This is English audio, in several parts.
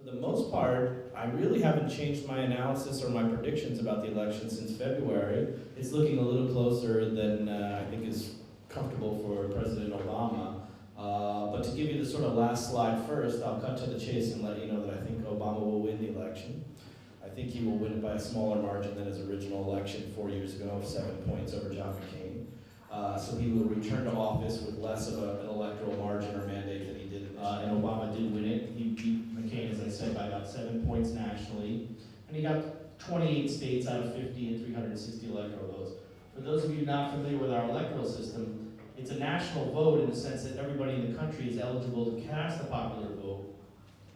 For the most part, I really haven't changed my analysis or my predictions about the election since February. It's looking a little closer than I think is comfortable for President Obama. But to give you the sort of last slide first, I'll cut to the chase and let you know that I think Obama will win the election. I think he will win it by a smaller margin than his original election 4 years ago of 7 points over John McCain. So he will return to office with less of an electoral margin or mandate than he did. And Obama did win it. He beat McCain, as I said, by about 7 points nationally. And he got 28 states out of 50 and 360 electoral votes. For those of you not familiar with our electoral system, it's a national vote in the sense that everybody in the country is eligible to cast a popular vote.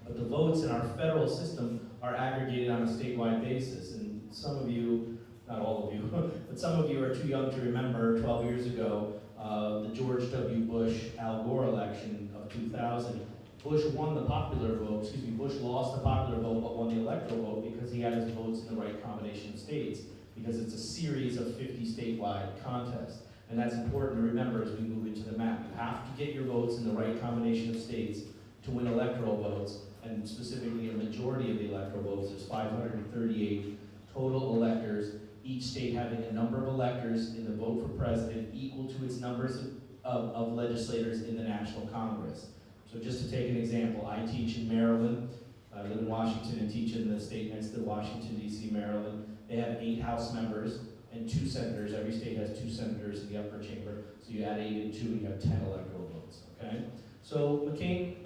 But the votes in our federal system are aggregated on a statewide basis. And some of you, not all of you, but some of you are too young to remember 12 years ago, the George W. Bush-Al Gore election of 2000. Bush won the popular vote, Bush lost the popular vote but won the electoral vote because he had his votes in the right combination of states, because it's a series of 50 statewide contests. And that's important to remember as we move into the map. You have to get your votes in the right combination of states to win electoral votes, and specifically a majority of the electoral votes. There's 538 total electors, each state having a number of electors in the vote for president equal to its numbers of legislators in the National Congress. So just to take an example, I teach in Maryland. I live in Washington and teach in the state next to Washington, D.C., Maryland. They have 8 House members and 2 senators. Every state has 2 senators in the upper chamber. So you add 8 and 2 and you have 10 electoral votes, okay? So McCain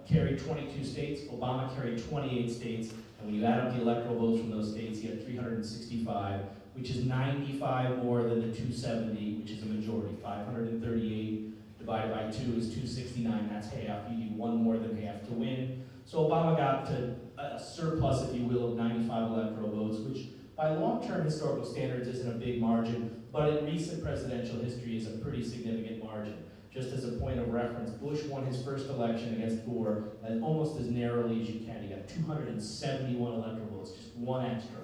carried 22 states, Obama carried 28 states, and when you add up the electoral votes from those states, he had 365, which is 95 more than the 270, which is a majority. 538 divided by 2 is 269, that's half. You need 1 more than half to win. So Obama got to a surplus, if you will, of 95 electoral votes, which by long-term historical standards isn't a big margin, but in recent presidential history is a pretty significant margin. Just as a point of reference, Bush won his first election against Gore almost as narrowly as you can. He got 271 electoral votes, just 1 extra.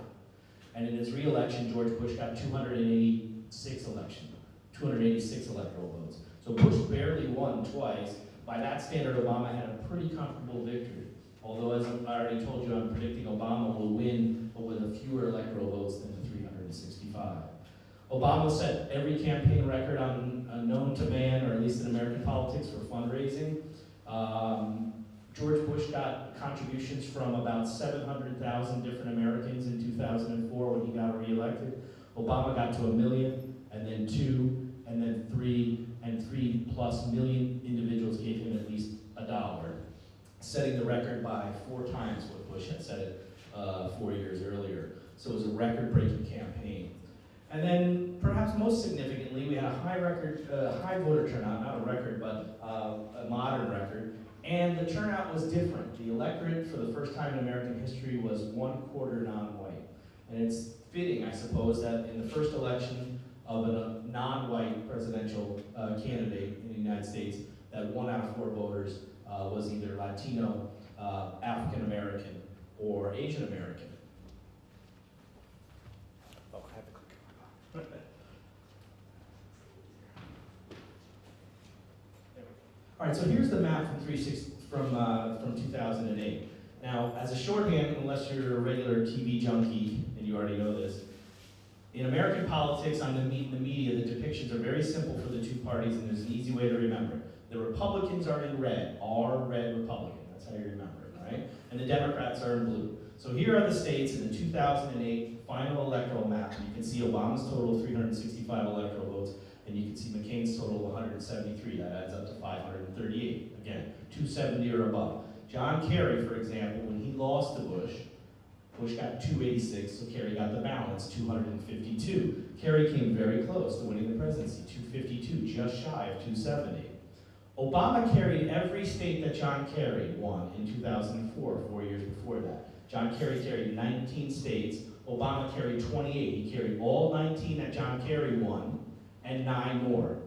And in his re-election, George Bush got 286 electoral votes. So Bush barely won twice. By that standard, Obama had a pretty comfortable victory. Although, as I already told you, I'm predicting Obama will win, but with a fewer electoral votes than the 365. Obama set every campaign record known to man, or at least in American politics, for fundraising. George Bush got contributions from about 700,000 different Americans in 2004 when he got reelected. Obama got to 1 million, and then 2, and then 3, and 3+ million individuals gave him at least $1, setting the record by 4 times what Bush had set it 4 years earlier. So it was a record-breaking campaign. And then, perhaps most significantly, we had a high voter turnout, not a record, but a modern record. And the turnout was different. The electorate, for the first time in American history, was 1/4 non-white. And it's fitting, I suppose, that in the first election of a non-white presidential candidate in the United States, that 1 out of 4 voters was either Latino, African American, or Asian American. Oh, I have to click. All right, so here's the map from 2008. Now, as a shorthand, unless you're a regular TV junkie and you already know this, in American politics, on the media, the depictions are very simple for the 2 parties, and there's an easy way to remember. The Republicans are in red, are red Republican. That's how you remember it, right? And the Democrats are in blue. So here are the states in the 2008 final electoral map. You can see Obama's total 365 electoral votes, and you can see McCain's total 173. That adds up to 538. Again, 270 or above. John Kerry, for example, when he lost to Bush got 286, so Kerry got the balance, 252. Kerry came very close to winning the presidency, 252, just shy of 270. Obama carried every state that John Kerry won in 2004, 4 years before that. John Kerry carried 19 states. Obama carried 28. He carried all 19 that John Kerry won, and 9 more.